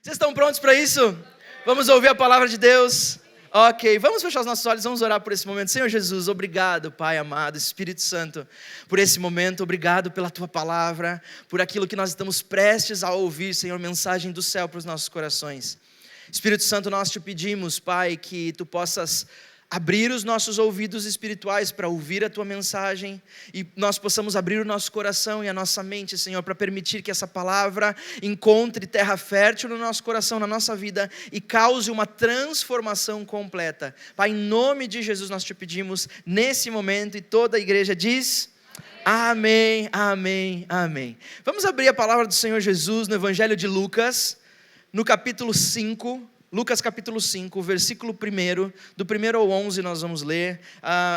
Vocês estão prontos para isso? Vamos ouvir a palavra de Deus? Ok, vamos fechar os nossos olhos, vamos orar por esse momento. Senhor Jesus, obrigado, Pai amado, Espírito Santo, por esse momento. Obrigado pela Tua palavra, por aquilo que nós estamos prestes a ouvir, Senhor, mensagem do céu para os nossos corações. Espírito Santo, nós Te pedimos, Pai, que Tu possas abrir os nossos ouvidos espirituais para ouvir a Tua mensagem e nós possamos abrir o nosso coração e a nossa mente, Senhor, para permitir que essa palavra encontre terra fértil no nosso coração, na nossa vida e cause uma transformação completa. Pai, em nome de Jesus nós Te pedimos nesse momento, e toda a igreja diz: amém, amém, amém. Vamos abrir a palavra do Senhor Jesus no Evangelho de Lucas, no capítulo 5, Lucas capítulo 5, versículo 1, do 1 ao 11 nós vamos ler.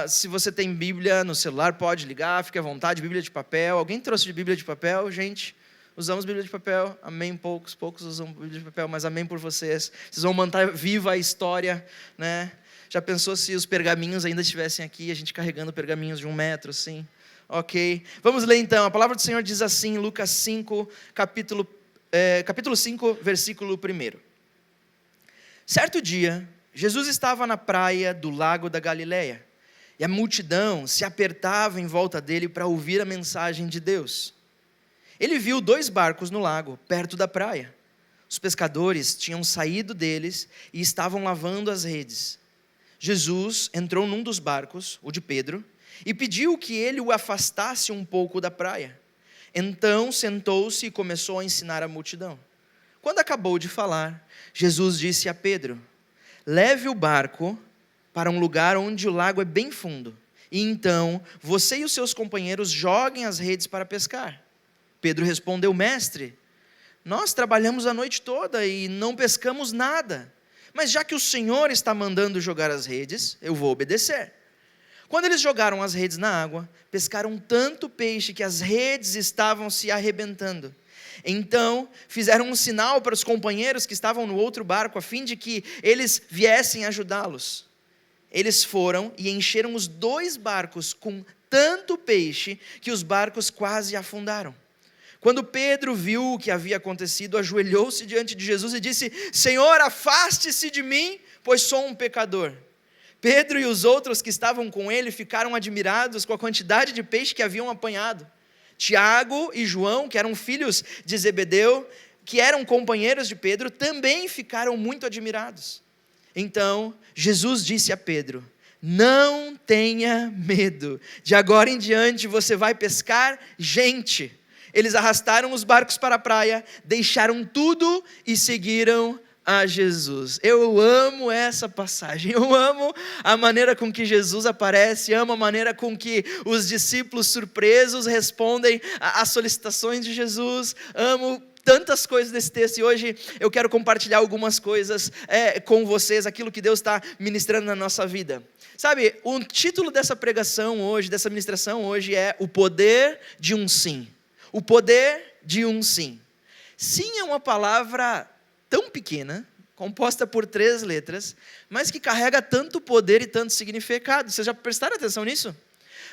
Se você tem Bíblia no celular, pode ligar, fique à vontade. Bíblia de papel. Alguém trouxe de Bíblia de papel, gente? Usamos Bíblia de papel, amém. Poucos usam Bíblia de papel, mas amém por vocês. Vocês vão manter viva a história, né? Já pensou se os pergaminhos ainda estivessem aqui, a gente carregando pergaminhos de 1 metro, assim? Ok, vamos ler então. A palavra do Senhor diz assim, Lucas 5, capítulo 5, versículo 1. Certo dia, Jesus estava na praia do lago da Galileia, e a multidão se apertava em volta dele para ouvir a mensagem de Deus. Ele viu 2 barcos no lago, perto da praia. Os pescadores tinham saído deles e estavam lavando as redes. Jesus entrou num dos barcos, o de Pedro, e pediu que ele o afastasse um pouco da praia. Então sentou-se e começou a ensinar a multidão. Quando acabou de falar, Jesus disse a Pedro: leve o barco para um lugar onde o lago é bem fundo, e então você e os seus companheiros joguem as redes para pescar. Pedro respondeu: mestre, nós trabalhamos a noite toda e não pescamos nada, mas já que o Senhor está mandando jogar as redes, eu vou obedecer. Quando eles jogaram as redes na água, pescaram tanto peixe que as redes estavam se arrebentando. Então fizeram um sinal para os companheiros que estavam no outro barco, a fim de que eles viessem ajudá-los. Eles foram e encheram os 2 barcos com tanto peixe que os barcos quase afundaram. Quando Pedro viu o que havia acontecido, ajoelhou-se diante de Jesus e disse: Senhor, afaste-se de mim, pois sou um pecador. Pedro e os outros que estavam com ele ficaram admirados com a quantidade de peixe que haviam apanhado. Tiago e João, que eram filhos de Zebedeu, que eram companheiros de Pedro, também ficaram muito admirados. Então Jesus disse a Pedro: não tenha medo, de agora em diante você vai pescar gente. Eles arrastaram os barcos para a praia, deixaram tudo e seguiram a Jesus. Eu amo essa passagem, eu amo a maneira com que Jesus aparece, amo a maneira com que os discípulos surpresos respondem às solicitações de Jesus, amo tantas coisas desse texto, e hoje eu quero compartilhar algumas coisas com vocês, aquilo que Deus está ministrando na nossa vida. Sabe, o título dessa pregação hoje, dessa ministração hoje é O Poder de um Sim. O poder de um sim. Sim é uma palavra tão pequena, composta por 3 letras, mas que carrega tanto poder e tanto significado. Vocês já prestaram atenção nisso?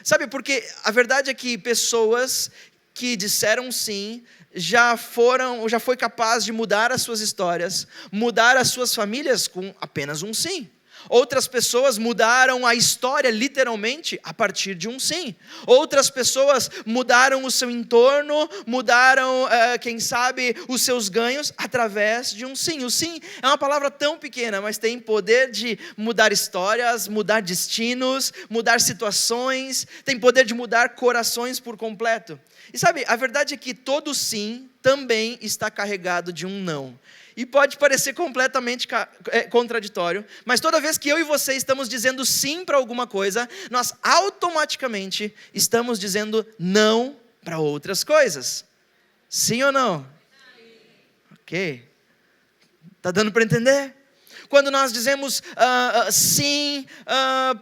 Sabe, porque a verdade é que pessoas que disseram sim, já foi capaz de mudar as suas histórias, mudar as suas famílias com apenas um sim. Outras pessoas mudaram a história literalmente a partir de um sim. Outras pessoas mudaram o seu entorno, mudaram, quem sabe, os seus ganhos através de um sim. O sim é uma palavra tão pequena, mas tem poder de mudar histórias, mudar destinos, mudar situações, tem poder de mudar corações por completo. E sabe, a verdade é que todo sim também está carregado de um não. E pode parecer completamente contraditório, mas toda vez que eu e você estamos dizendo sim para alguma coisa, nós automaticamente estamos dizendo não para outras coisas. Sim ou não? Ok. Está dando para entender? Quando nós dizemos sim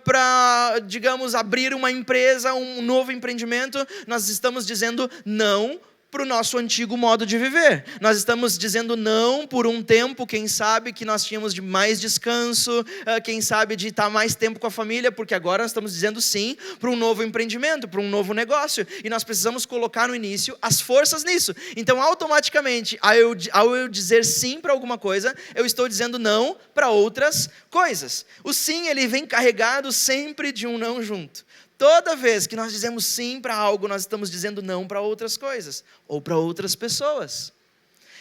para, digamos, abrir uma empresa, um novo empreendimento, nós estamos dizendo não para o nosso antigo modo de viver. Nós estamos dizendo não por um tempo, quem sabe, que nós tínhamos de mais descanso, quem sabe de estar mais tempo com a família, porque agora nós estamos dizendo sim para um novo empreendimento, para um novo negócio, e nós precisamos colocar no início as forças nisso. Então, automaticamente, ao eu dizer sim para alguma coisa, eu estou dizendo não para outras coisas. O sim, ele vem carregado sempre de um não junto. Toda vez que nós dizemos sim para algo, nós estamos dizendo não para outras coisas, ou para outras pessoas.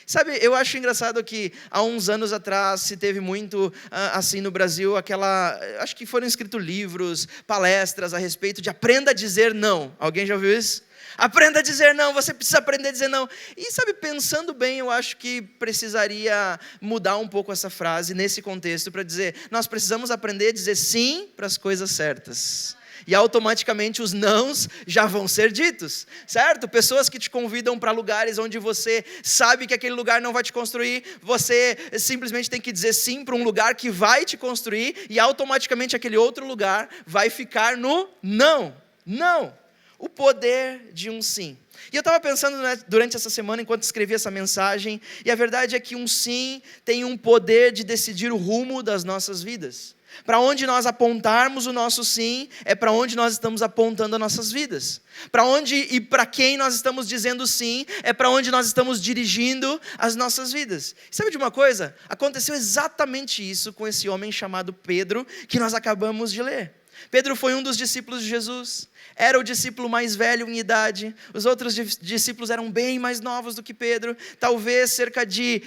Sabe, eu acho engraçado que há uns anos atrás se teve muito, assim no Brasil, acho que foram escritos livros, palestras a respeito de aprenda a dizer não. Alguém já ouviu isso? Aprenda a dizer não, você precisa aprender a dizer não. E sabe, pensando bem, eu acho que precisaria mudar um pouco essa frase nesse contexto para dizer, nós precisamos aprender a dizer sim para as coisas certas. E automaticamente os nãos já vão ser ditos, certo? Pessoas que te convidam para lugares onde você sabe que aquele lugar não vai te construir, você simplesmente tem que dizer sim para um lugar que vai te construir, e automaticamente aquele outro lugar vai ficar no não. Não. O poder de um sim. E eu estava pensando durante essa semana, enquanto escrevi essa mensagem, e a verdade é que um sim tem um poder de decidir o rumo das nossas vidas. Para onde nós apontarmos o nosso sim, é para onde nós estamos apontando as nossas vidas. Para onde e para quem nós estamos dizendo sim, é para onde nós estamos dirigindo as nossas vidas. Sabe de uma coisa? Aconteceu exatamente isso com esse homem chamado Pedro, que nós acabamos de ler. Pedro foi um dos discípulos de Jesus, era o discípulo mais velho em idade, os outros discípulos eram bem mais novos do que Pedro, talvez cerca de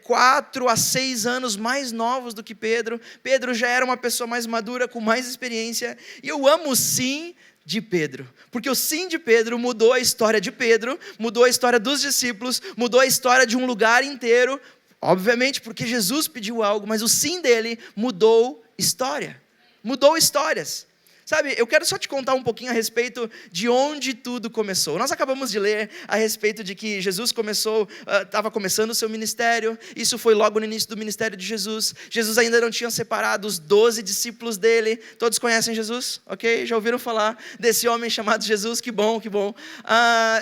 4 a 6 anos mais novos do que Pedro. Pedro já era uma pessoa mais madura, com mais experiência, e eu amo o sim de Pedro, porque o sim de Pedro mudou a história de Pedro, mudou a história dos discípulos, mudou a história de um lugar inteiro, obviamente porque Jesus pediu algo, mas o sim dele mudou história. Mudou histórias. Sabe, eu quero só te contar um pouquinho a respeito de onde tudo começou. Nós acabamos de ler a respeito de que Jesus estava começando o seu ministério. Isso foi logo no início do ministério de Jesus. Jesus ainda não tinha separado os 12 discípulos dele. Todos conhecem Jesus? Ok? Já ouviram falar desse homem chamado Jesus? Que bom, que bom.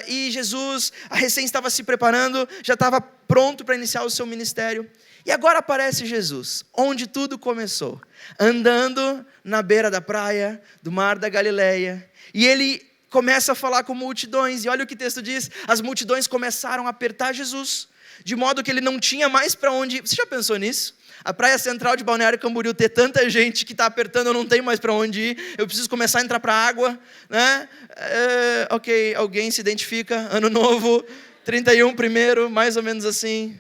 E Jesus recém estava se preparando, já estava pronto para iniciar o seu ministério. E agora aparece Jesus, onde tudo começou, andando na beira da praia, do mar da Galileia, e ele começa a falar com multidões, e olha o que o texto diz, as multidões começaram a apertar Jesus, de modo que ele não tinha mais para onde ir. Você já pensou nisso? A praia central de Balneário Camboriú ter tanta gente que está apertando, eu não tenho mais para onde ir, eu preciso começar a entrar para a água, né? Ok, alguém se identifica, ano novo, 31 primeiro, mais ou menos assim.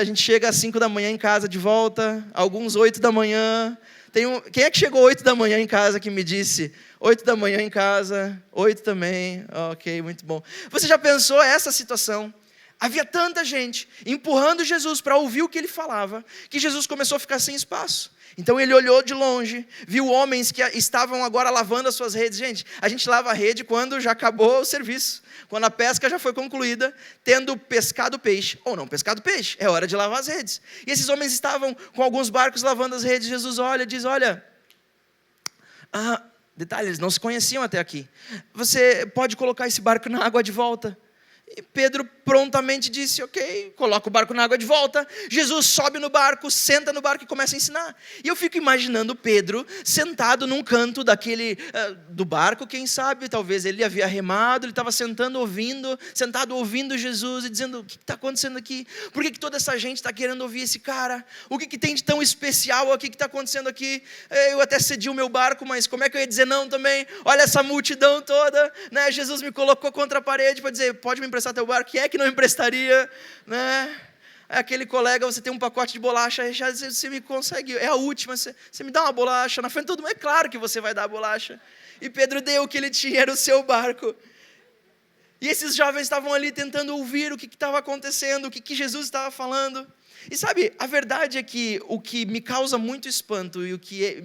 A gente chega às 5 da manhã em casa de volta, alguns 8 da manhã. Quem é que chegou 8 da manhã em casa que me disse? 8 da manhã em casa, 8 também, ok, muito bom. Você já pensou essa situação? Havia tanta gente empurrando Jesus para ouvir o que ele falava, que Jesus começou a ficar sem espaço. Então ele olhou de longe, viu homens que estavam agora lavando as suas redes. Gente, a gente lava a rede quando já acabou o serviço, quando a pesca já foi concluída, tendo pescado peixe, ou não pescado peixe, é hora de lavar as redes. E esses homens estavam com alguns barcos lavando as redes. Jesus diz, detalhe, eles não se conheciam até aqui. Você pode colocar esse barco na água de volta? E Pedro prontamente disse, ok, coloca o barco na água de volta. Jesus sobe no barco, senta no barco e começa a ensinar. E eu fico imaginando Pedro sentado num canto do barco, quem sabe, talvez ele havia remado, ele estava sentado ouvindo Jesus e dizendo, o que está acontecendo aqui? Por que toda essa gente está querendo ouvir esse cara? O que tem de tão especial aqui que está acontecendo aqui? Eu até cedi o meu barco, mas como é que eu ia dizer não também? Olha essa multidão toda, né? Jesus me colocou contra a parede para dizer, pode me emprestar teu barco? Quem é que não emprestaria, né? Aquele colega, você tem um pacote de bolacha, já você me consegue, é a última, você me dá uma bolacha na frente de todo mundo, é claro que você vai dar a bolacha. E Pedro deu o que ele tinha, era o seu barco. E esses jovens estavam ali tentando ouvir o que estava acontecendo, o que Jesus estava falando. E sabe, a verdade é que o que me causa muito espanto e o que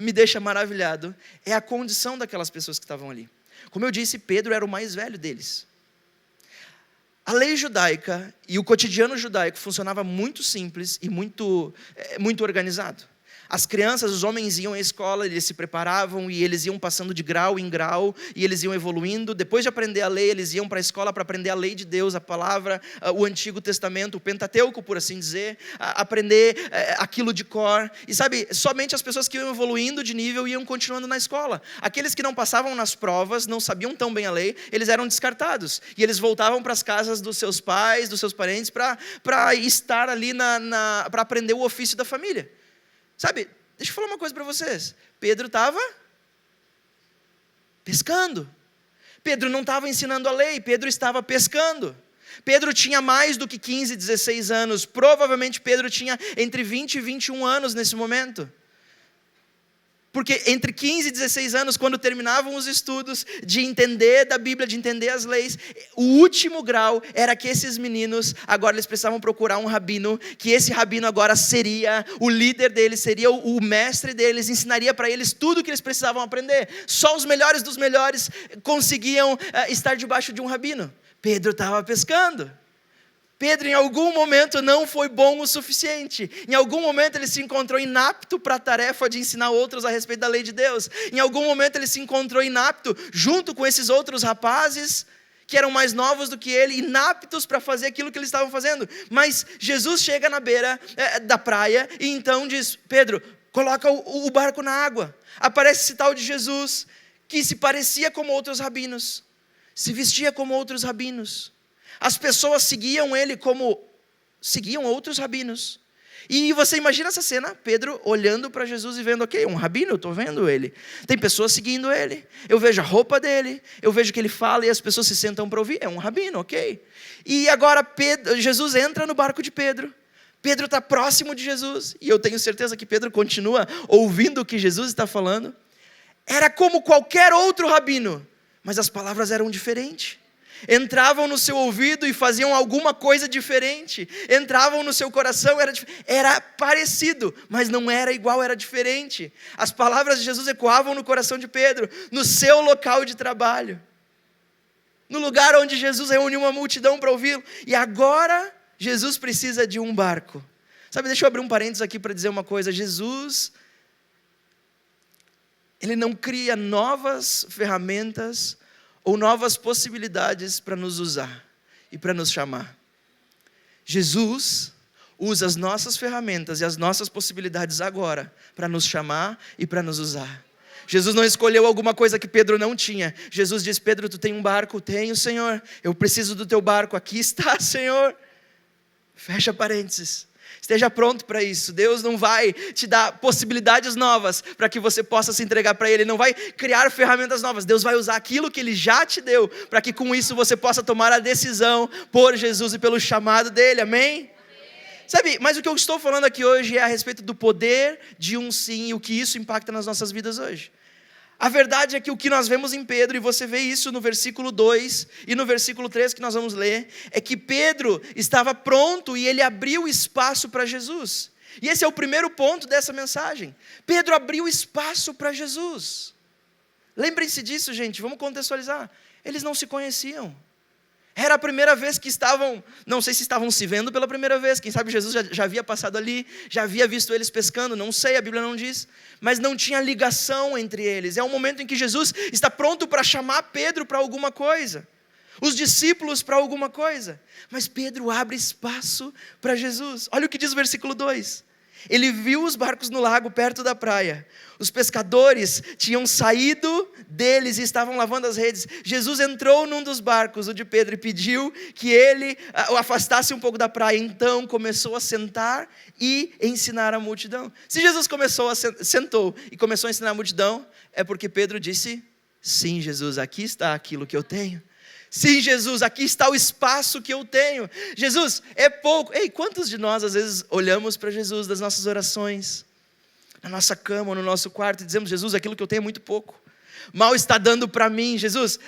me deixa maravilhado é a condição daquelas pessoas que estavam ali. Como eu disse, Pedro era o mais velho deles. A lei judaica e o cotidiano judaico funcionava muito simples e muito organizado. As crianças, os homens iam à escola, eles se preparavam e eles iam passando de grau em grau e eles iam evoluindo. Depois de aprender a lei, eles iam para a escola para aprender a lei de Deus, a palavra, o Antigo Testamento, o Pentateuco, por assim dizer, aprender aquilo de cor. E sabe, somente as pessoas que iam evoluindo de nível iam continuando na escola. Aqueles que não passavam nas provas, não sabiam tão bem a lei, eles eram descartados. E eles voltavam para as casas dos seus pais, dos seus parentes, para estar ali para aprender o ofício da família. Sabe, deixa eu falar uma coisa para vocês. Pedro estava pescando. Pedro não estava ensinando a lei, Pedro estava pescando. Pedro tinha mais do que 15, 16 anos. Provavelmente Pedro tinha entre 20 e 21 anos nesse momento. Porque entre 15 e 16 anos, quando terminavam os estudos de entender da Bíblia, de entender as leis, o último grau era que esses meninos, agora eles precisavam procurar um rabino, que esse rabino agora seria o líder deles, seria o mestre deles, ensinaria para eles tudo o que eles precisavam aprender. Só os melhores dos melhores conseguiam estar debaixo de um rabino. Pedro estava pescando. Pedro, em algum momento, não foi bom o suficiente. Em algum momento, ele se encontrou inapto para a tarefa de ensinar outros a respeito da lei de Deus. Em algum momento, ele se encontrou inapto, junto com esses outros rapazes, que eram mais novos do que ele, inaptos para fazer aquilo que eles estavam fazendo. Mas Jesus chega na beira da praia e então diz: Pedro, coloca o barco na água. Aparece esse tal de Jesus, que se parecia como outros rabinos, se vestia como outros rabinos. As pessoas seguiam ele como seguiam outros rabinos. E você imagina essa cena, Pedro olhando para Jesus e vendo, ok, um rabino, eu estou vendo ele. Tem pessoas seguindo ele. Eu vejo a roupa dele, eu vejo que ele fala e as pessoas se sentam para ouvir. É um rabino, ok. E agora Jesus entra no barco de Pedro. Pedro está próximo de Jesus. E eu tenho certeza que Pedro continua ouvindo o que Jesus está falando. Era como qualquer outro rabino, mas as palavras eram diferentes. Entravam no seu ouvido e faziam alguma coisa diferente. Entravam no seu coração, era parecido, mas não era igual, era diferente. As palavras de Jesus ecoavam no coração de Pedro, no seu local de trabalho, no lugar onde Jesus reuniu uma multidão para ouvi-lo. E agora, Jesus precisa de um barco. Sabe, deixa eu abrir um parênteses aqui para dizer uma coisa. Jesus, Ele não cria novas ferramentas ou novas possibilidades para nos usar e para nos chamar. Jesus usa as nossas ferramentas e as nossas possibilidades agora para nos chamar e para nos usar. Jesus não escolheu alguma coisa que Pedro não tinha. Jesus diz: Pedro, tu tem um barco? Tenho, Senhor. Eu preciso do teu barco. Aqui está, Senhor. Fecha parênteses. Esteja pronto para isso. Deus não vai te dar possibilidades novas para que você possa se entregar para Ele. Ele não vai criar ferramentas novas. Deus vai usar aquilo que Ele já te deu para que com isso você possa tomar a decisão por Jesus e pelo chamado dEle. Amém? Sabe, mas o que eu estou falando aqui hoje é a respeito do poder de um sim e o que isso impacta nas nossas vidas hoje. A verdade é que o que nós vemos em Pedro, e você vê isso no versículo 2 e no versículo 3 que nós vamos ler, é que Pedro estava pronto e ele abriu espaço para Jesus. E esse é o primeiro ponto dessa mensagem. Pedro abriu espaço para Jesus. Lembrem-se disso, gente, vamos contextualizar. Eles não se conheciam. Era a primeira vez que estavam, não sei se estavam se vendo pela primeira vez, quem sabe Jesus já havia passado ali, já havia visto eles pescando, não sei, a Bíblia não diz, mas não tinha ligação entre eles. É um momento em que Jesus está pronto para chamar Pedro para alguma coisa, os discípulos para alguma coisa, mas Pedro abre espaço para Jesus. Olha o que diz o versículo 2. Ele viu os barcos no lago perto da praia. Os pescadores tinham saído deles e estavam lavando as redes. Jesus entrou num dos barcos, o de Pedro, e pediu que ele o afastasse um pouco da praia. Então começou a sentar e ensinar a multidão. Se Jesus sentou e começou a ensinar a multidão, é porque Pedro disse: sim, Jesus, aqui está aquilo que eu tenho. Sim, Jesus, aqui está o espaço que eu tenho. Jesus, é pouco. Ei, quantos de nós às vezes olhamos para Jesus das nossas orações, na nossa cama ou no nosso quarto, e dizemos: Jesus, aquilo que eu tenho é muito pouco. Mal está dando para mim, Jesus,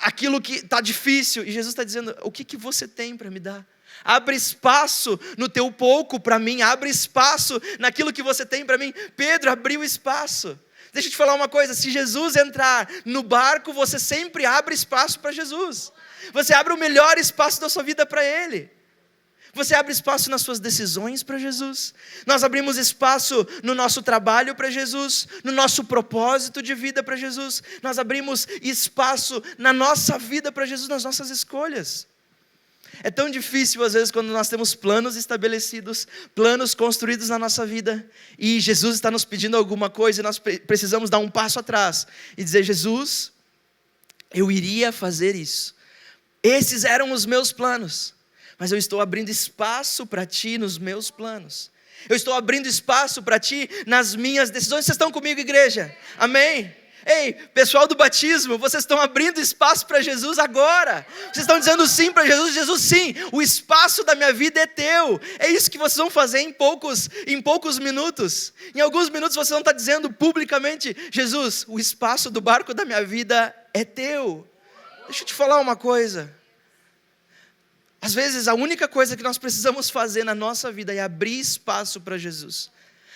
aquilo que está difícil. E Jesus está dizendo: o que você tem para me dar? Abre espaço no teu pouco para mim, abre espaço naquilo que você tem para mim. Pedro abriu espaço. Deixa eu te falar uma coisa, se Jesus entrar no barco, você sempre abre espaço para Jesus. Você abre o melhor espaço da sua vida para Ele. Você abre espaço nas suas decisões para Jesus. Nós abrimos espaço no nosso trabalho para Jesus, no nosso propósito de vida para Jesus. Nós abrimos espaço na nossa vida para Jesus, nas nossas escolhas. É tão difícil às vezes quando nós temos planos estabelecidos, planos construídos na nossa vida, e Jesus está nos pedindo alguma coisa e nós precisamos dar um passo atrás e dizer: Jesus, eu iria fazer isso. Esses eram os meus planos. Mas eu estou abrindo espaço para Ti nos meus planos. Eu estou abrindo espaço para Ti nas minhas decisões. Vocês estão comigo, igreja? Amém? Ei, pessoal do batismo, vocês estão abrindo espaço para Jesus agora. Vocês estão dizendo sim para Jesus. Jesus, sim, o espaço da minha vida é Teu. É isso que vocês vão fazer em poucos minutos. Em alguns minutos vocês vão estar dizendo publicamente: Jesus, o espaço do barco da minha vida é Teu. Deixa eu te falar uma coisa. Às vezes a única coisa que nós precisamos fazer na nossa vida é abrir espaço para Jesus.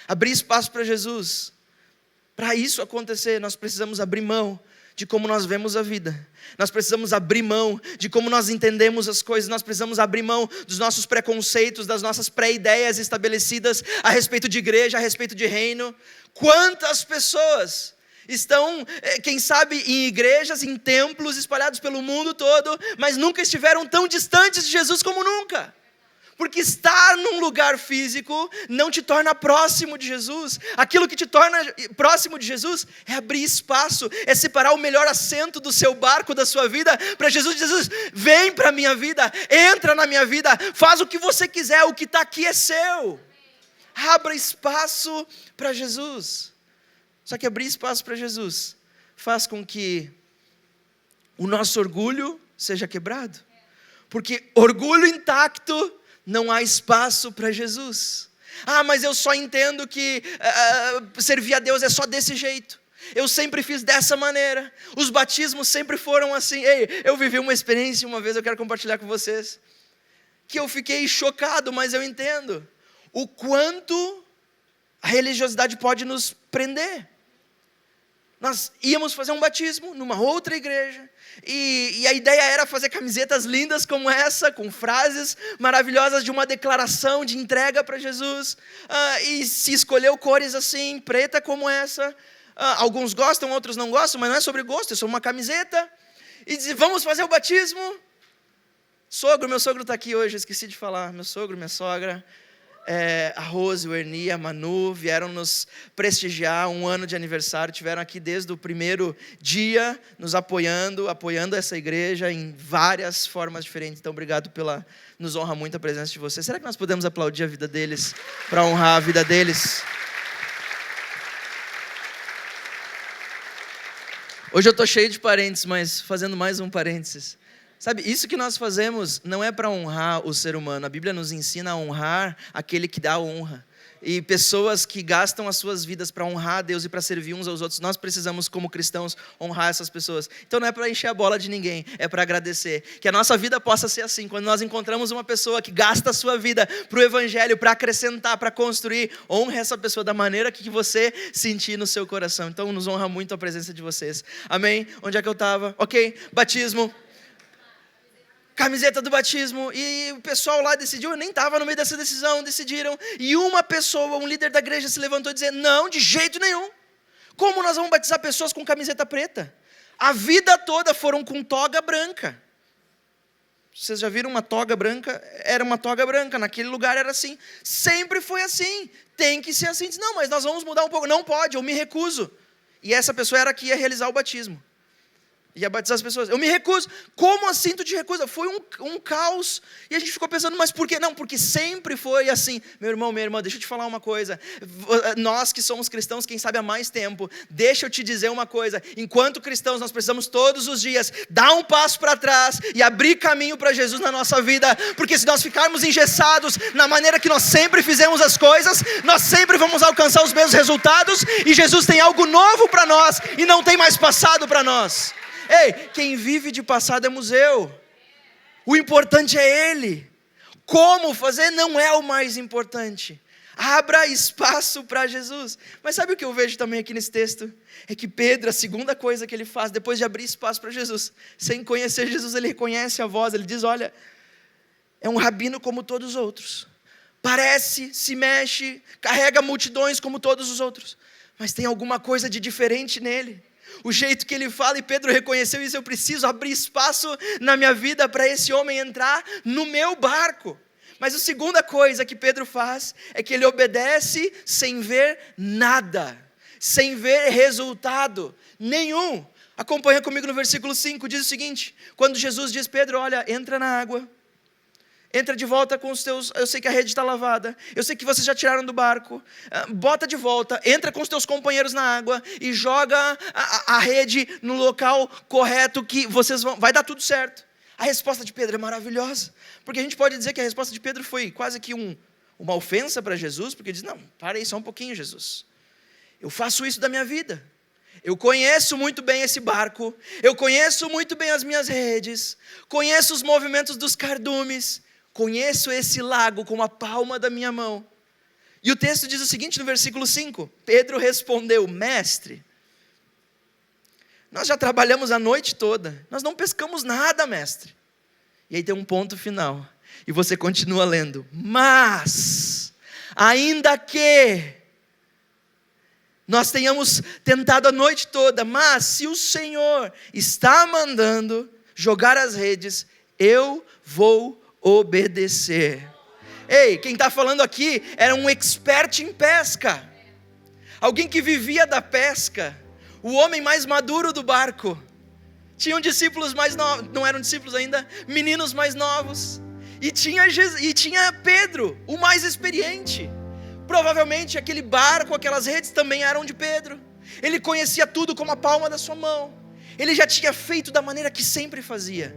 Abrir espaço para Jesus. Para isso acontecer, nós precisamos abrir mão de como nós vemos a vida. Nós precisamos abrir mão de como nós entendemos as coisas. Nós precisamos abrir mão dos nossos preconceitos, das nossas pré-ideias estabelecidas a respeito de igreja, a respeito de reino. Quantas pessoas estão, quem sabe, em igrejas, em templos espalhados pelo mundo todo, mas nunca estiveram tão distantes de Jesus como nunca. Porque estar num lugar físico não te torna próximo de Jesus. Aquilo que te torna próximo de Jesus é abrir espaço, é separar o melhor assento do seu barco, da sua vida, para Jesus. Jesus, vem para a minha vida, entra na minha vida, faz o que você quiser, o que está aqui é seu. Abra espaço para Jesus. Só que abrir espaço para Jesus faz com que o nosso orgulho seja quebrado. Porque orgulho intacto, não há espaço para Jesus. Ah, mas eu só entendo que servir a Deus é só desse jeito. Eu sempre fiz dessa maneira. Os batismos sempre foram assim. Ei, eu vivi uma experiência uma vez, eu quero compartilhar com vocês, que eu fiquei chocado, mas eu entendo o quanto a religiosidade pode nos prender. Nós íamos fazer um batismo numa outra igreja, e a ideia era fazer camisetas lindas como essa, com frases maravilhosas de uma declaração de entrega para Jesus, e se escolheu cores assim, preta como essa. Alguns gostam, outros não gostam, mas não é sobre gosto, é sobre uma camiseta. E diz: vamos fazer o batismo. Meu sogro está aqui hoje, eu esqueci de falar. Meu sogro, minha sogra, a Rose, o Ernie, a Manu vieram nos prestigiar, 1 ano de aniversário, tiveram aqui desde o primeiro dia, nos apoiando essa igreja em várias formas diferentes. Então obrigado nos honra muito a presença de vocês. Será que nós podemos aplaudir a vida deles, para honrar a vida deles? Hoje eu estou cheio de parênteses, mas fazendo mais um parênteses. Sabe, isso que nós fazemos não é para honrar o ser humano. A Bíblia nos ensina a honrar aquele que dá honra. E pessoas que gastam as suas vidas para honrar a Deus e para servir uns aos outros, nós precisamos, como cristãos, honrar essas pessoas. Então não é para encher a bola de ninguém, é para agradecer. Que a nossa vida possa ser assim. Quando nós encontramos uma pessoa que gasta a sua vida para o Evangelho, para acrescentar, para construir, honre essa pessoa da maneira que você sentir no seu coração. Então nos honra muito a presença de vocês. Amém? Onde é que eu estava? Ok, batismo. Camiseta do batismo, e o pessoal lá decidiu, eu nem estava no meio dessa decisão, decidiram, e uma pessoa, um líder da igreja se levantou e disse: não, de jeito nenhum, como nós vamos batizar pessoas com camiseta preta? A vida toda foram com toga branca. Vocês já viram uma toga branca? Era uma toga branca, naquele lugar era assim, sempre foi assim, tem que ser assim. Disse: não, mas nós vamos mudar um pouco. Não pode, eu me recuso. E essa pessoa era que ia realizar o batismo, ia batizar as pessoas. Eu me recuso. Como assim tu te recusa? Foi um caos. E a gente ficou pensando, mas por quê? Não, porque sempre foi assim. Meu irmão, minha irmã, deixa eu te falar uma coisa. Nós que somos cristãos, quem sabe há mais tempo, deixa eu te dizer uma coisa. Enquanto cristãos, nós precisamos todos os dias dar um passo para trás e abrir caminho para Jesus na nossa vida. Porque se nós ficarmos engessados na maneira que nós sempre fizemos as coisas, nós sempre vamos alcançar os mesmos resultados. E Jesus tem algo novo para nós e não tem mais passado para nós. Ei, quem vive de passado é museu. O importante é Ele. Como fazer não é o mais importante. Abra espaço para Jesus. Mas sabe o que eu vejo também aqui nesse texto? É que Pedro, a segunda coisa que ele faz, depois de abrir espaço para Jesus, sem conhecer Jesus, ele reconhece a voz, ele diz: olha, é um rabino como todos os outros. Parece, se mexe, carrega multidões como todos os outros. Mas tem alguma coisa de diferente nele. O jeito que ele fala, e Pedro reconheceu isso, eu preciso abrir espaço na minha vida para esse homem entrar no meu barco. Mas a segunda coisa que Pedro faz é que ele obedece sem ver nada, sem ver resultado nenhum. Acompanha comigo no versículo 5, diz o seguinte: quando Jesus diz, Pedro, olha, entra na água, entra de volta com os teus, eu sei que a rede está lavada, eu sei que vocês já tiraram do barco, bota de volta, entra com os teus companheiros na água e joga a rede no local correto que vocês vão, vai dar tudo certo. A resposta de Pedro é maravilhosa, porque a gente pode dizer que a resposta de Pedro foi quase que uma ofensa para Jesus, porque diz, não, para aí só um pouquinho, Jesus, eu faço isso da minha vida, eu conheço muito bem esse barco, eu conheço muito bem as minhas redes, conheço os movimentos dos cardumes, conheço esse lago com a palma da minha mão. E o texto diz o seguinte no versículo 5, Pedro respondeu, mestre, nós já trabalhamos a noite toda, nós não pescamos nada, mestre. E aí tem um ponto final, e você continua lendo, mas, ainda que nós tenhamos tentado a noite toda, mas se o Senhor está mandando jogar as redes, eu vou obedecer. Ei, quem está falando aqui era um expert em pesca, alguém que vivia da pesca, o homem mais maduro do barco. Tinham discípulos mais novos, não eram discípulos ainda, meninos mais novos, e tinha Pedro, o mais experiente. Provavelmente aquele barco, aquelas redes também eram de Pedro. Ele conhecia tudo como a palma da sua mão, ele já tinha feito da maneira que sempre fazia,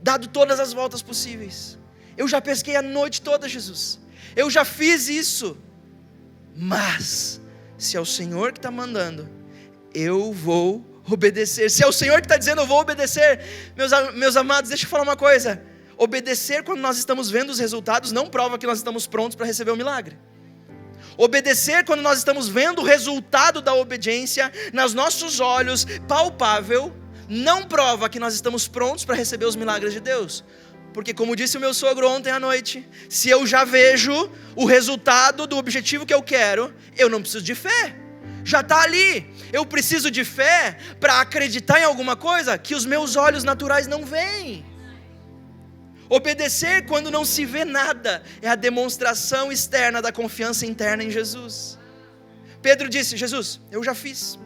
dado todas as voltas possíveis. Eu já pesquei a noite toda, Jesus, eu já fiz isso, mas se é o Senhor que está mandando, eu vou obedecer. Se é o Senhor que está dizendo, eu vou obedecer. Meus amados, deixa eu falar uma coisa, obedecer quando nós estamos vendo os resultados não prova que nós estamos prontos para receber o milagre. Obedecer quando nós estamos vendo o resultado da obediência nos nossos olhos, palpável, não prova que nós estamos prontos para receber os milagres de Deus. Porque como disse o meu sogro ontem à noite, se eu já vejo o resultado do objetivo que eu quero, eu não preciso de fé, já está ali. Eu preciso de fé para acreditar em alguma coisa que os meus olhos naturais não veem. Obedecer quando não se vê nada é a demonstração externa da confiança interna em Jesus. Pedro disse, Jesus, eu já fiz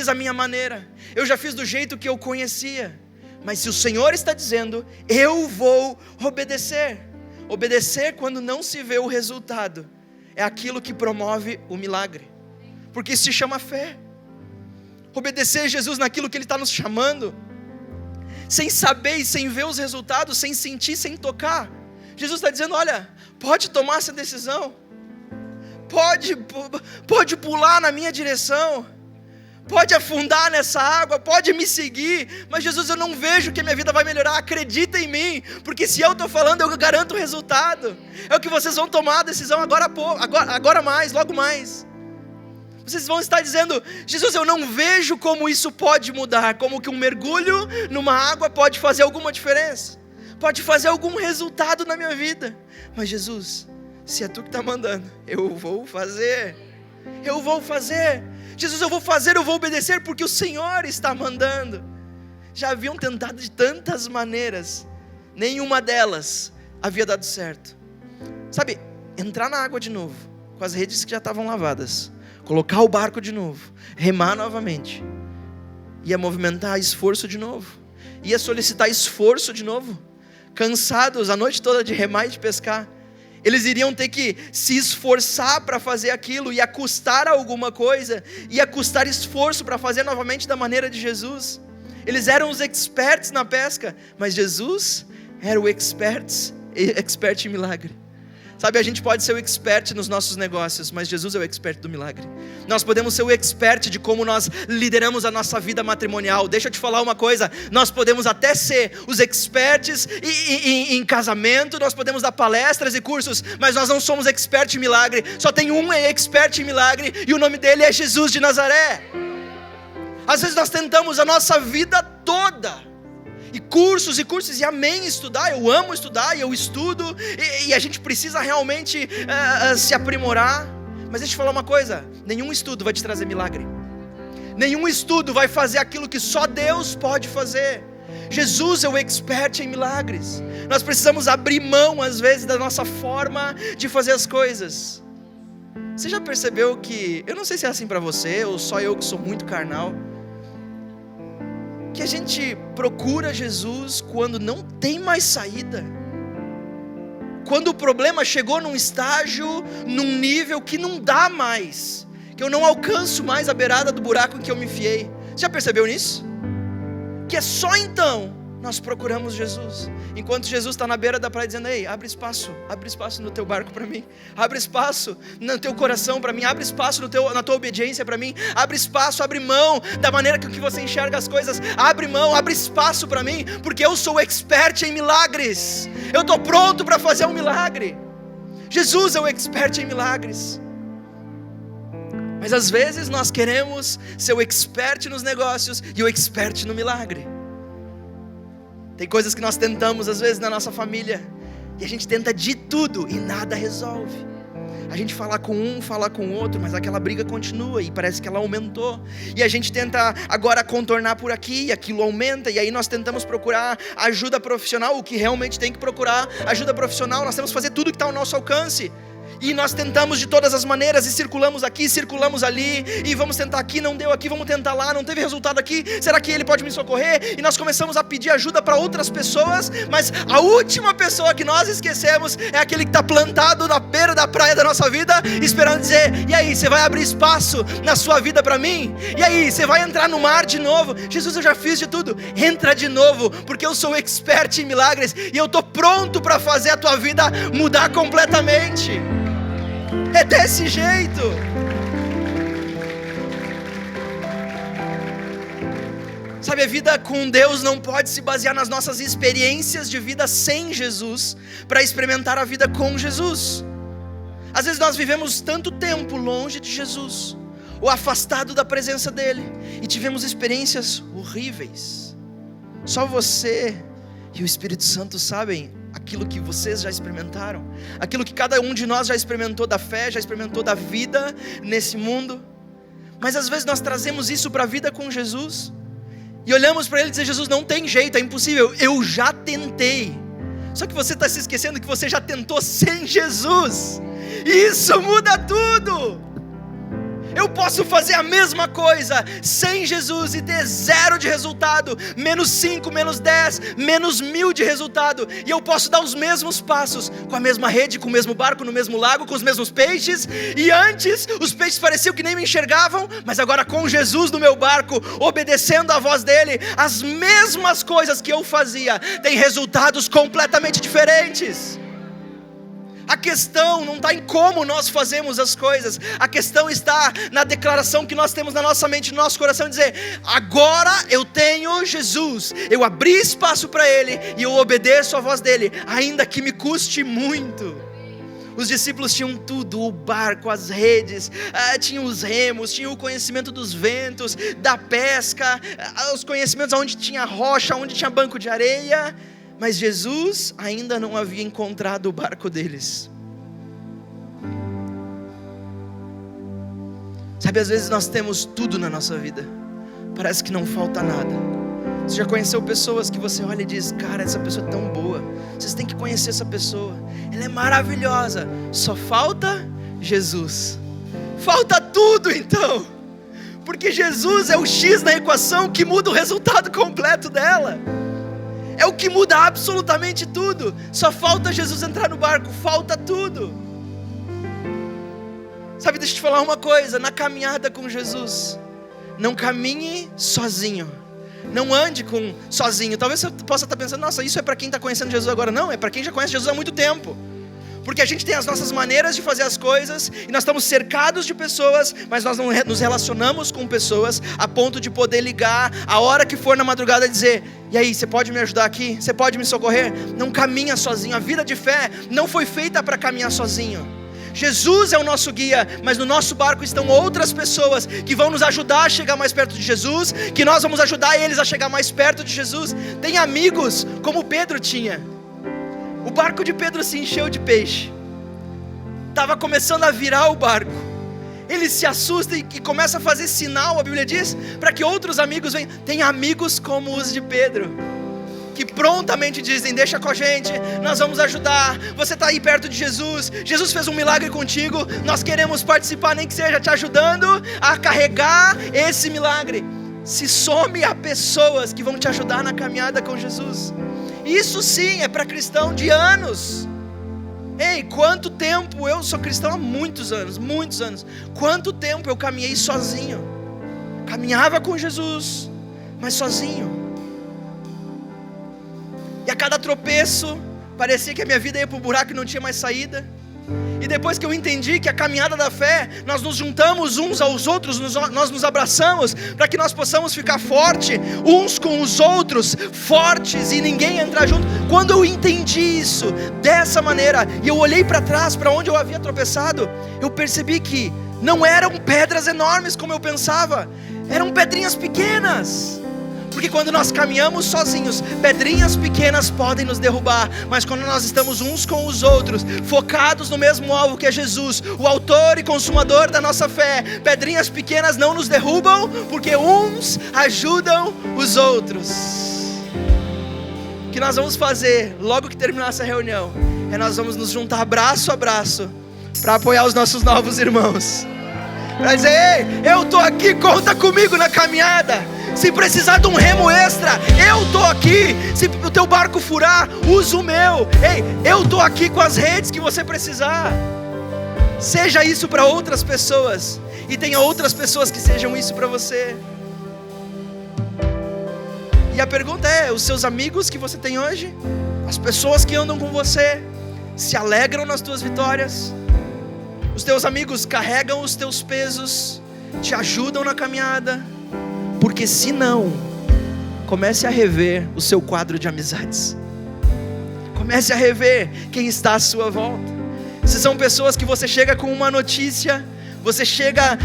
a minha maneira, eu já fiz do jeito que eu conhecia, mas se o Senhor está dizendo, eu vou obedecer. Obedecer quando não se vê o resultado é aquilo que promove o milagre, porque isso se chama fé. Obedecer Jesus naquilo que Ele está nos chamando, sem saber e sem ver os resultados, sem sentir, sem tocar. Jesus está dizendo, olha, pode tomar essa decisão, pode pular na minha direção, pode afundar nessa água, pode me seguir, mas Jesus, eu não vejo que a minha vida vai melhorar, acredita em mim, porque se eu estou falando, eu garanto o resultado. É o que vocês vão tomar a decisão agora mais, logo mais. Vocês vão estar dizendo, Jesus, eu não vejo como isso pode mudar, como que um mergulho numa água pode fazer alguma diferença, pode fazer algum resultado na minha vida, mas Jesus, se é Tu que está mandando, eu vou fazer. Jesus, eu vou fazer, eu vou obedecer, porque o Senhor está mandando. Já haviam tentado de tantas maneiras, nenhuma delas havia dado certo. Sabe, entrar na água de novo, com as redes que já estavam lavadas, colocar o barco de novo, remar novamente, ia movimentar esforço de novo, ia solicitar esforço de novo, cansados a noite toda de remar e de pescar, eles iriam ter que se esforçar para fazer aquilo, ia custar alguma coisa, ia custar esforço para fazer novamente da maneira de Jesus. Eles eram os experts na pesca, mas Jesus era o expert em milagre. Sabe, a gente pode ser o expert nos nossos negócios, mas Jesus é o expert do milagre. Nós podemos ser o expert de como nós lideramos a nossa vida matrimonial. Deixa eu te falar uma coisa, nós podemos até ser os experts em casamento, nós podemos dar palestras e cursos, mas nós não somos expert em milagre. Só tem um expert em milagre e o nome dele é Jesus de Nazaré. Às vezes nós tentamos a nossa vida toda e cursos, e amém estudar, eu amo estudar, e eu estudo, e a gente precisa realmente se aprimorar. Mas deixa eu te falar uma coisa, nenhum estudo vai te trazer milagre, nenhum estudo vai fazer aquilo que só Deus pode fazer. Jesus é o expert em milagres. Nós precisamos abrir mão às vezes da nossa forma de fazer as coisas. Você já percebeu que, eu não sei se é assim para você, ou só eu que sou muito carnal, que a gente procura Jesus quando não tem mais saída, quando o problema chegou num estágio, num nível que não dá mais, que eu não alcanço mais a beirada do buraco em que eu me enfiei. Você já percebeu nisso? Que é só então nós procuramos Jesus, enquanto Jesus está na beira da praia dizendo: ei, abre espaço no teu barco para mim, abre espaço no teu coração para mim, abre espaço na tua obediência para mim, abre espaço, abre mão da maneira que você enxerga as coisas, abre mão, abre espaço para mim, porque eu sou expert em milagres, eu estou pronto para fazer um milagre. Jesus é o expert em milagres. Mas às vezes nós queremos ser o expert nos negócios e o expert no milagre. Tem coisas que nós tentamos às vezes na nossa família, e a gente tenta de tudo e nada resolve. A gente fala com um, fala com o outro, mas aquela briga continua e parece que ela aumentou. E a gente tenta agora contornar por aqui e aquilo aumenta. E aí nós tentamos procurar ajuda profissional, o que realmente tem que procurar ajuda profissional. Nós temos que fazer tudo que está ao nosso alcance. E nós tentamos de todas as maneiras, e circulamos aqui, circulamos ali, e vamos tentar aqui, não deu aqui, vamos tentar lá, não teve resultado aqui, será que ele pode me socorrer? E nós começamos a pedir ajuda para outras pessoas, mas a última pessoa que nós esquecemos é aquele que está plantado na beira da praia da nossa vida, esperando dizer: e aí, você vai abrir espaço na sua vida para mim? E aí, você vai entrar no mar de novo? Jesus, eu já fiz de tudo, entra de novo, porque eu sou expert em milagres, e eu estou pronto para fazer a tua vida mudar completamente. É desse jeito. Sabe, a vida com Deus não pode se basear nas nossas experiências de vida sem Jesus, para experimentar a vida com Jesus. Às vezes nós vivemos tanto tempo longe de Jesus, ou afastado da presença dEle, e tivemos experiências horríveis. Só você e o Espírito Santo sabem aquilo que vocês já experimentaram, aquilo que cada um de nós já experimentou da fé, já experimentou da vida nesse mundo. Mas às vezes nós trazemos isso para a vida com Jesus, e olhamos para Ele e dizemos: Jesus, não tem jeito, é impossível, eu já tentei. Só que você está se esquecendo que você já tentou sem Jesus, e isso muda tudo. Eu posso fazer a mesma coisa sem Jesus e ter 0 de resultado, menos 5, menos 10, menos 1000 de resultado. E eu posso dar os mesmos passos, com a mesma rede, com o mesmo barco, no mesmo lago, com os mesmos peixes. E antes os peixes pareciam que nem me enxergavam, mas agora com Jesus no meu barco, obedecendo a voz dEle, as mesmas coisas que eu fazia têm resultados completamente diferentes. A questão não está em como nós fazemos as coisas, a questão está na declaração que nós temos na nossa mente, no nosso coração, dizer: agora eu tenho Jesus, eu abri espaço para Ele e eu obedeço a voz dEle, ainda que me custe muito. Os discípulos tinham tudo, o barco, as redes, tinham os remos, tinham o conhecimento dos ventos, da pesca, os conhecimentos onde tinha rocha, onde tinha banco de areia. Mas Jesus ainda não havia encontrado o barco deles. Sabe, às vezes nós temos tudo na nossa vida, parece que não falta nada. Você já conheceu pessoas que você olha e diz: cara, essa pessoa é tão boa, vocês têm que conhecer essa pessoa, ela é maravilhosa, só falta Jesus. Falta tudo então, porque Jesus é o X na equação que muda o resultado completo dela. É o que muda absolutamente tudo. Só falta Jesus entrar no barco, falta tudo. Sabe, deixa eu te falar uma coisa: na caminhada com Jesus, não caminhe sozinho, não ande sozinho. Talvez você possa estar pensando: nossa, isso é para quem está conhecendo Jesus agora. Não, é para quem já conhece Jesus há muito tempo. Porque a gente tem as nossas maneiras de fazer as coisas, e nós estamos cercados de pessoas, mas nós não nos relacionamos com pessoas a ponto de poder ligar a hora que for na madrugada e dizer: e aí, você pode me ajudar aqui? Você pode me socorrer? Não caminha sozinho. A vida de fé não foi feita para caminhar sozinho. Jesus é o nosso guia, mas no nosso barco estão outras pessoas que vão nos ajudar a chegar mais perto de Jesus, que nós vamos ajudar eles a chegar mais perto de Jesus. Tem amigos como Pedro tinha. O barco de Pedro se encheu de peixe, estava começando a virar o barco. Ele se assusta e começa a fazer sinal, a Bíblia diz, para que outros amigos venham. Tem amigos como os de Pedro, que prontamente dizem: deixa com a gente, nós vamos ajudar, você está aí perto de Jesus, Jesus fez um milagre contigo, nós queremos participar, nem que seja te ajudando a carregar esse milagre. Se some a pessoas que vão te ajudar na caminhada com Jesus. Isso sim é para cristão de anos. Ei, quanto tempo, eu sou cristão há muitos anos, quanto tempo eu caminhei sozinho, caminhava com Jesus, mas sozinho. E a cada tropeço, parecia que a minha vida ia para o buraco e não tinha mais saída. E depois que eu entendi que a caminhada da fé, nós nos juntamos uns aos outros, nós nos abraçamos, para que nós possamos ficar fortes, uns com os outros, fortes, e ninguém entrar junto. Quando eu entendi isso, dessa maneira, e eu olhei para trás, para onde eu havia tropeçado, eu percebi que não eram pedras enormes como eu pensava, eram pedrinhas pequenas. Porque quando nós caminhamos sozinhos, pedrinhas pequenas podem nos derrubar. Mas quando nós estamos uns com os outros, focados no mesmo alvo que é Jesus, o autor e consumador da nossa fé, pedrinhas pequenas não nos derrubam, porque uns ajudam os outros. O que nós vamos fazer logo que terminar essa reunião é nós vamos nos juntar braço a braço para apoiar os nossos novos irmãos, para dizer: ei, eu estou aqui, conta comigo na caminhada. Se precisar de um remo extra, eu estou aqui. Se o teu barco furar, usa o meu. Ei, eu estou aqui com as redes que você precisar. Seja isso para outras pessoas, e tenha outras pessoas que sejam isso para você. E a pergunta é: os seus amigos que você tem hoje, as pessoas que andam com você, se alegram nas tuas vitórias? Os teus amigos carregam os teus pesos, te ajudam na caminhada? Porque se não, comece a rever o seu quadro de amizades. Comece a rever quem está à sua volta. Se são pessoas que você chega com uma notícia, você chega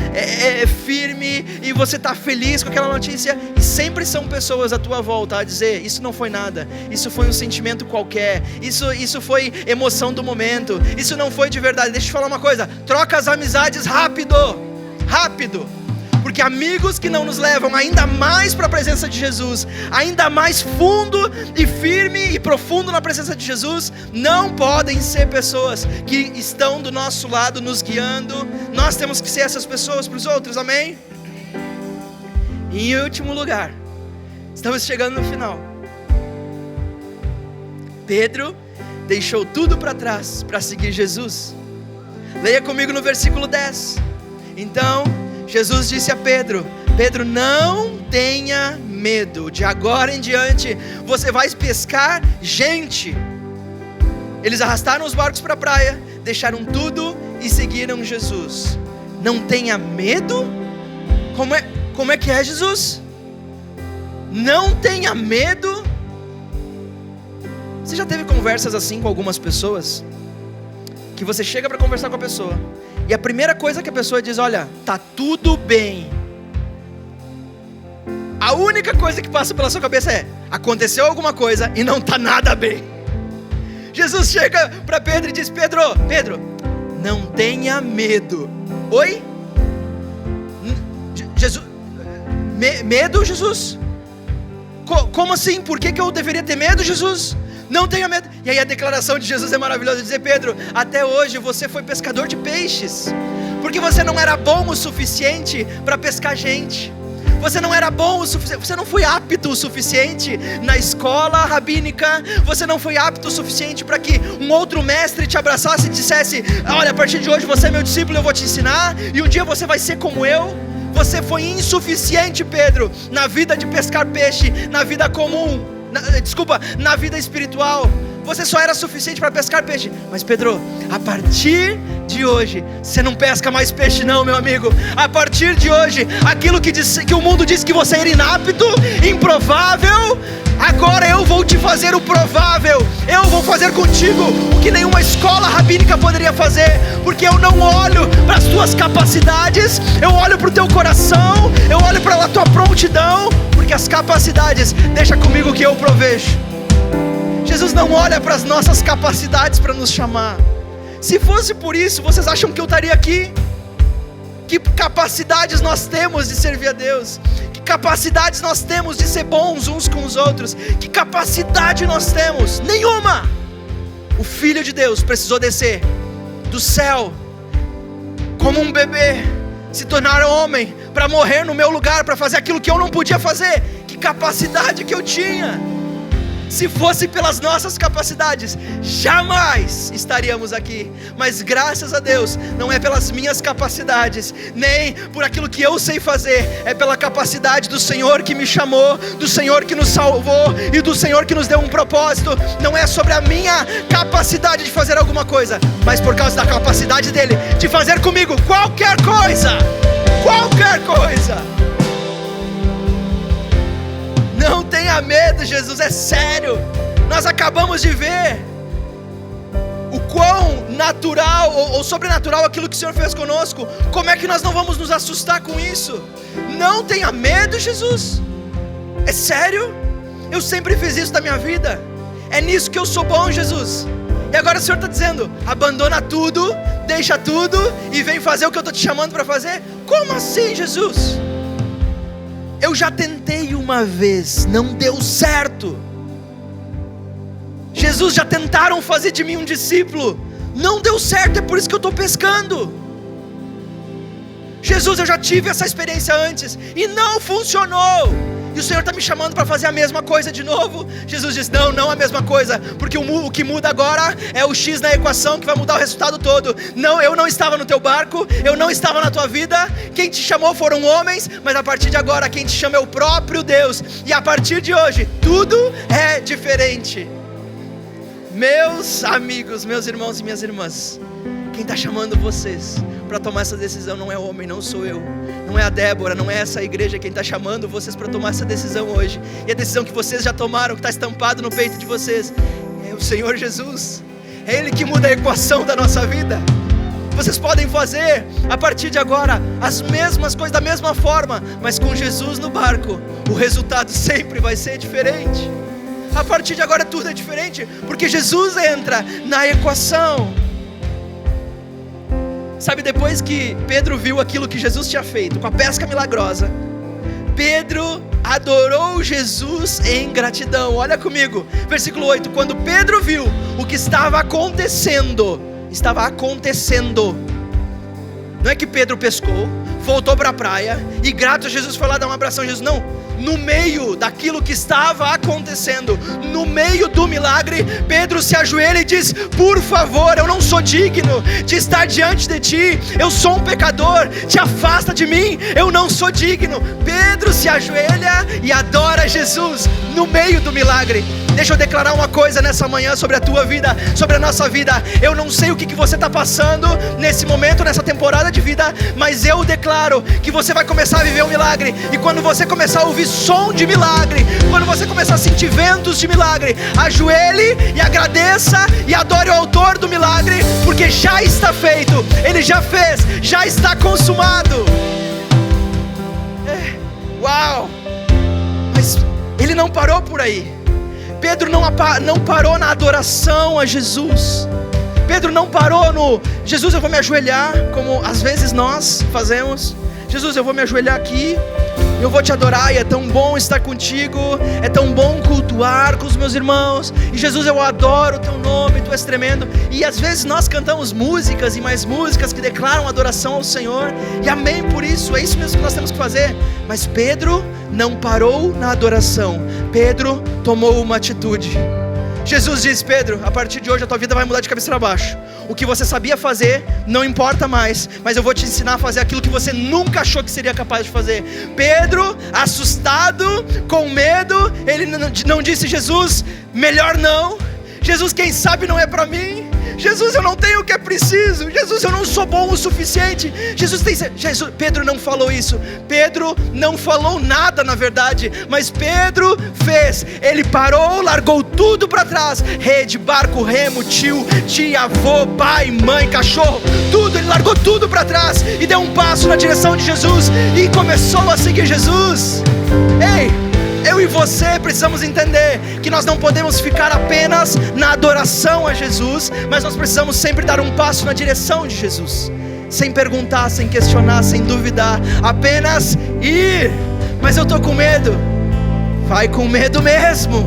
firme e você está feliz com aquela notícia, e sempre são pessoas à tua volta a dizer: isso não foi nada, isso foi um sentimento qualquer, isso foi emoção do momento, isso não foi de verdade. Deixa eu te falar uma coisa: troca as amizades rápido, porque amigos que não nos levam ainda mais para a presença de Jesus, ainda mais fundo e firme e profundo na presença de Jesus, não podem ser pessoas que estão do nosso lado nos guiando. Nós temos que ser essas pessoas para os outros, amém? E em último lugar, estamos chegando no final. Pedro deixou tudo para trás para seguir Jesus. Leia comigo no versículo 10. Então Jesus disse a Pedro: Pedro, não tenha medo, de agora em diante você vai pescar gente. Eles arrastaram os barcos para a praia, deixaram tudo e seguiram Jesus. Não tenha medo? Como é que é, Jesus? Não tenha medo? Você já teve conversas assim com algumas pessoas? Que você chega para conversar com a pessoa, e a primeira coisa que a pessoa diz: olha, tá tudo bem. A única coisa que passa pela sua cabeça é: aconteceu alguma coisa e não tá nada bem. Jesus chega para Pedro e diz: Pedro, não tenha medo. Oi? Jesus, medo, Jesus? Como assim? Por que eu deveria ter medo, Jesus? Não tenha medo. E aí a declaração de Jesus é maravilhosa, dizer: Pedro, até hoje você foi pescador de peixes, porque você não era bom o suficiente para pescar gente. Você não era bom o suficiente, você não foi apto o suficiente na escola rabínica, você não foi apto o suficiente para que um outro mestre te abraçasse e dissesse: olha, a partir de hoje você é meu discípulo, eu vou te ensinar, e um dia você vai ser como eu. Você foi insuficiente, Pedro, na vida de pescar peixe, na vida comum, na vida espiritual. você só era suficiente para pescar peixe. Mas Pedro, a partir de hoje, você não pesca mais peixe não, meu amigo. A partir de hoje, aquilo que o mundo disse que você era inapto, improvável, agora eu vou te fazer o provável. Eu vou fazer contigo o que nenhuma escola rabínica poderia fazer, porque eu não olho para as tuas capacidades, eu olho para o teu coração, eu olho para a tua prontidão, porque as capacidades, deixa comigo que eu provejo. Jesus não olha para as nossas capacidades para nos chamar. Se fosse por isso, vocês acham que eu estaria aqui? Que capacidades nós temos de servir a Deus? Que capacidades nós temos de ser bons uns com os outros? Que capacidade nós temos? Nenhuma! O Filho de Deus precisou descer do céu como um bebê, se tornar homem, para morrer no meu lugar, para fazer aquilo que eu não podia fazer. Que capacidade que eu tinha! Se fosse pelas nossas capacidades, jamais estaríamos aqui. Mas graças a Deus, não é pelas minhas capacidades, nem por aquilo que eu sei fazer. É pela capacidade do Senhor que me chamou, do Senhor que nos salvou e do Senhor que nos deu um propósito. Não é sobre a minha capacidade de fazer alguma coisa, mas por causa da capacidade dele de fazer comigo qualquer coisa. Qualquer coisa. Não tenha medo, Jesus, é sério. Nós acabamos de ver o quão natural ou sobrenatural aquilo que o Senhor fez conosco. Como é que nós não vamos nos assustar com isso? Não tenha medo, Jesus. É sério? Eu sempre fiz isso na minha vida. É nisso que eu sou bom, Jesus. E agora o Senhor está dizendo, abandona tudo, deixa tudo e vem fazer o que eu estou te chamando para fazer? Como assim, Jesus? Eu já tentei uma vez, não deu certo. Jesus, já tentaram fazer de mim um discípulo, não deu certo, é por isso que eu estou pescando. Jesus, eu já tive essa experiência antes e não funcionou. E o Senhor está me chamando para fazer a mesma coisa de novo. Jesus diz, não a mesma coisa, porque o que muda agora é o X na equação que vai mudar o resultado todo. Não, eu não estava no teu barco, eu não estava na tua vida. Quem te chamou foram homens, mas a partir de agora quem te chama é o próprio Deus. E a partir de hoje, tudo é diferente. Meus amigos, meus irmãos e minhas irmãs, quem está chamando vocês para tomar essa decisão não é homem, não sou eu, não é a Débora, não é essa igreja. Quem está chamando vocês para tomar essa decisão hoje, e a decisão que vocês já tomaram, que está estampado no peito de vocês, é o Senhor Jesus. É Ele que muda a equação da nossa vida. Vocês podem fazer a partir de agora as mesmas coisas da mesma forma, mas com Jesus no barco, o resultado sempre vai ser diferente. A partir de agora tudo é diferente, porque Jesus entra na equação. Sabe, depois que Pedro viu aquilo que Jesus tinha feito com a pesca milagrosa, Pedro adorou Jesus em gratidão. Olha comigo, versículo 8. Quando Pedro viu o que estava acontecendo, não é que Pedro pescou, voltou para a praia e grato a Jesus foi lá dar um abração a Jesus, não. No meio daquilo que estava acontecendo, no meio do milagre, Pedro se ajoelha e diz, por favor, eu não sou digno de estar diante de ti, eu sou um pecador, te afasta de mim, eu não sou digno. Pedro se ajoelha e adora Jesus no meio do milagre. Deixa eu declarar uma coisa nessa manhã sobre a tua vida, sobre a nossa vida. Eu não sei o que você está passando nesse momento, nessa temporada de vida, mas eu declaro que você vai começar a viver um milagre. E quando você começar a ouvir som de milagre, quando você começar a sentir ventos de milagre, ajoelhe e agradeça e adore o autor do milagre, porque já está feito, Ele já fez, já está consumado. Uau! Mas Ele não parou por aí. Pedro não parou na adoração a Jesus. Pedro não parou no Jesus, eu vou me ajoelhar, como às vezes nós fazemos. Jesus, eu vou me ajoelhar aqui, eu vou te adorar, e é tão bom estar contigo, é tão bom cultuar com os meus irmãos, e Jesus, eu adoro o teu nome, tu és tremendo. E às vezes nós cantamos músicas e mais músicas que declaram adoração ao Senhor, e amém por isso, é isso mesmo que nós temos que fazer. Mas Pedro não parou na adoração, Pedro tomou uma atitude. Jesus diz, Pedro, a partir de hoje a tua vida vai mudar de cabeça para baixo. O que você sabia fazer não importa mais, mas eu vou te ensinar a fazer aquilo que você nunca achou que seria capaz de fazer. Pedro, assustado, com medo, ele não disse, Jesus, melhor não. Jesus, quem sabe não é para mim. Jesus, eu não tenho o que é preciso. Jesus, eu não sou bom o suficiente. Pedro não falou isso. Pedro não falou nada, na verdade. Mas Pedro fez. Ele parou, largou tudo para trás. Rede, barco, remo, tio, tia, avô, pai, mãe, cachorro, tudo. Ele largou tudo para trás e deu um passo na direção de Jesus e começou a seguir Jesus. Ei, eu e você precisamos entender que nós não podemos ficar apenas na adoração a Jesus, mas nós precisamos sempre dar um passo na direção de Jesus, sem perguntar, sem questionar, sem duvidar, apenas ir. Mas eu estou com medo. Vai com medo mesmo,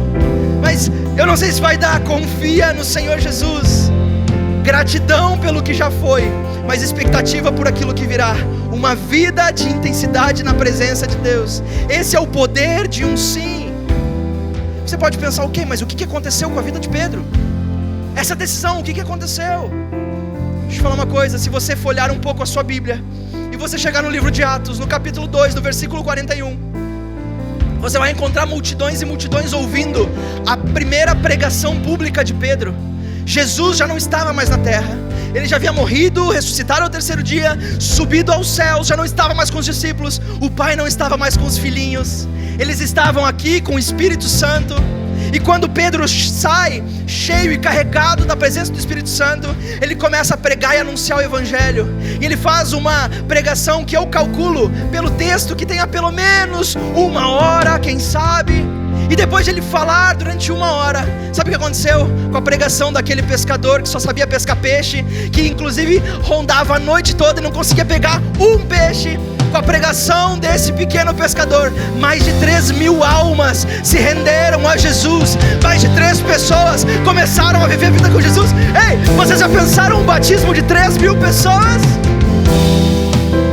mas eu não sei se vai dar. Confia no Senhor Jesus. Gratidão pelo que já foi, mas expectativa por aquilo que virá. Uma vida de intensidade na presença de Deus. Esse é o poder de um sim. Você pode pensar, ok, mas o que aconteceu com a vida de Pedro? Essa decisão, o que aconteceu? Deixa eu falar uma coisa. Se você folhear um pouco a sua Bíblia e você chegar no livro de Atos, no capítulo 2, no versículo 41, você vai encontrar multidões e multidões ouvindo a primeira pregação pública de Pedro. Jesus já não estava mais na terra. Ele já havia morrido, ressuscitado ao terceiro dia, subido aos céus, já não estava mais com os discípulos. O Pai não estava mais com os filhinhos. Eles estavam aqui com o Espírito Santo. E quando Pedro sai, cheio e carregado da presença do Espírito Santo, ele começa a pregar e anunciar o Evangelho. E ele faz uma pregação que eu calculo pelo texto que tenha pelo menos 1 hora, quem sabe. E depois de ele falar durante 1 hora, sabe o que aconteceu com a pregação daquele pescador que só sabia pescar peixe, que inclusive rondava a noite toda e não conseguia pegar um peixe? Com a pregação desse pequeno pescador, mais de 3.000 almas se renderam a Jesus. Mais de 3 pessoas começaram a viver a vida com Jesus. Ei, vocês já pensaram um batismo de 3.000 pessoas?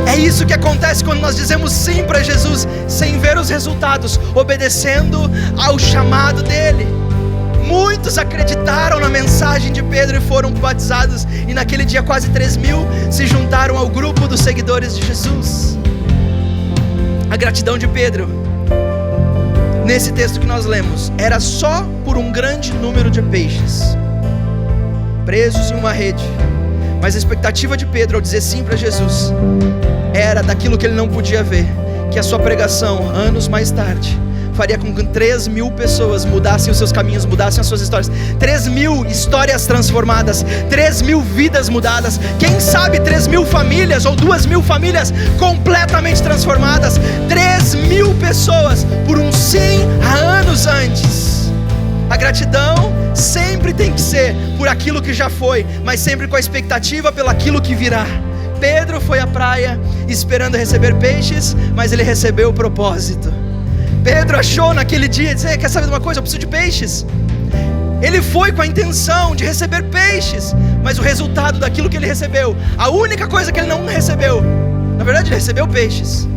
É isso que acontece quando nós dizemos sim para Jesus, sem ver os resultados, obedecendo ao chamado dele. Muitos acreditaram na mensagem de Pedro e foram batizados. E naquele dia quase 3.000 se juntaram ao grupo dos seguidores de Jesus. A gratidão de Pedro, nesse texto que nós lemos, era só por um grande número de peixes presos em uma rede. Mas a expectativa de Pedro ao dizer sim para Jesus era daquilo que ele não podia ver, que a sua pregação, anos mais tarde, faria com que 3.000 pessoas mudassem os seus caminhos, mudassem as suas histórias. 3.000 histórias transformadas, 3.000 vidas mudadas, quem sabe 3.000 famílias ou 2.000 famílias completamente transformadas. 3.000 pessoas por um sim há anos antes. A gratidão sempre tem que ser por aquilo que já foi, mas sempre com a expectativa pelo aquilo que virá. Pedro foi à praia esperando receber peixes, mas ele recebeu o propósito. Pedro achou naquele dia, disse, quer saber de uma coisa? Eu preciso de peixes. Ele foi com a intenção de receber peixes, mas o resultado daquilo que ele recebeu, a única coisa que ele não recebeu, na verdade ele recebeu peixes.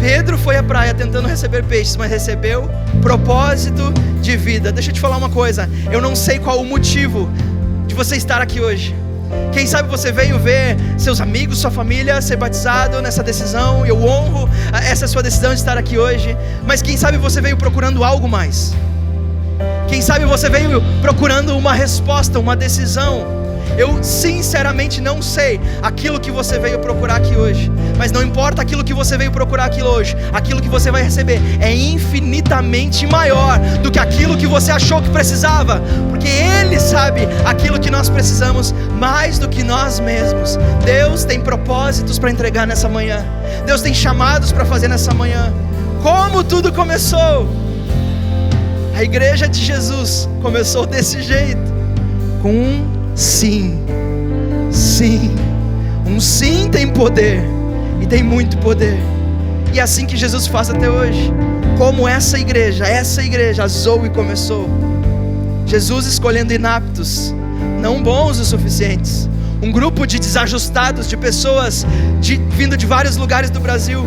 Pedro foi à praia tentando receber peixes, mas recebeu propósito de vida. Deixa eu te falar uma coisa, eu não sei qual o motivo de você estar aqui hoje. Quem sabe você veio ver seus amigos, sua família ser batizado nessa decisão. Eu honro essa sua decisão de estar aqui hoje. Mas quem sabe você veio procurando algo mais. Quem sabe você veio procurando uma resposta, uma decisão. Eu sinceramente não sei aquilo que você veio procurar aqui hoje. Mas não importa aquilo que você veio procurar aqui hoje, aquilo que você vai receber é infinitamente maior do que aquilo que você achou que precisava. Porque Ele sabe aquilo que nós precisamos mais do que nós mesmos. Deus tem propósitos para entregar nessa manhã. Deus tem chamados para fazer nessa manhã. Como tudo começou? A igreja de Jesus começou desse jeito, com um sim. Sim. Um sim tem poder, e tem muito poder. E é assim que Jesus faz até hoje. Como essa igreja, a Zoe começou. Jesus escolhendo inaptos, não bons o suficientes. Um grupo de desajustados, de pessoas vindo de vários lugares do Brasil,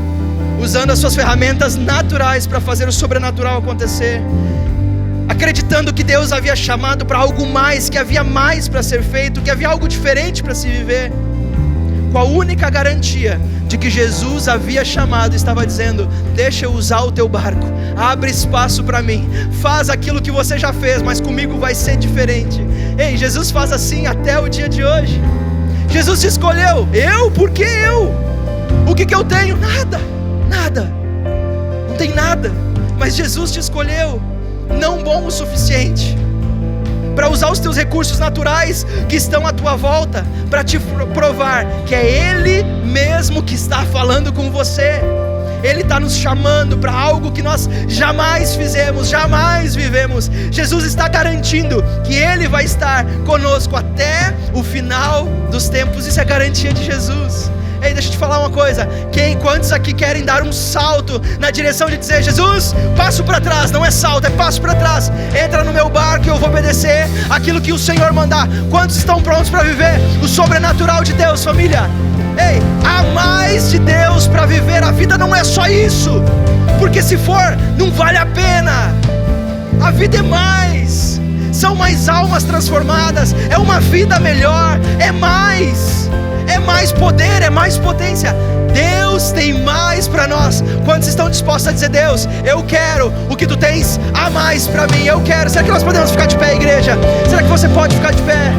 usando as suas ferramentas naturais para fazer o sobrenatural acontecer, acreditando que Deus havia chamado para algo mais, que havia mais para ser feito, que havia algo diferente para se viver. com a única garantia de que Jesus havia chamado, estava dizendo: deixa eu usar o teu barco, abre espaço para mim, faz aquilo que você já fez, mas comigo vai ser diferente. Ei, Jesus faz assim até o dia de hoje. Jesus te escolheu. Eu? Por que eu? O que eu tenho? Nada, não tem nada, mas Jesus te escolheu, não bom o suficiente para usar os teus recursos naturais que estão à tua volta, para te provar que é Ele mesmo que está falando com você. Ele está nos chamando para algo que nós jamais fizemos, jamais vivemos. Jesus está garantindo que Ele vai estar conosco até o final dos tempos. Isso é garantia de Jesus. Ei, deixa eu te falar uma coisa. Quantos aqui querem dar um salto na direção de dizer: Jesus, passo para trás? Não é salto, é passo para trás. Entra no meu barco e eu vou obedecer aquilo que o Senhor mandar. Quantos estão prontos para viver o sobrenatural de Deus, família? Ei, há mais de Deus para viver. A vida não é só isso, porque se for, não vale a pena. A vida é mais, são mais almas transformadas, é uma vida melhor, é mais poder, é mais potência. Deus tem mais para nós. Quantos estão dispostos a dizer: Deus, eu quero o que tu tens a mais para mim, eu quero. Será que nós podemos ficar de pé, igreja? Será que você pode ficar de pé?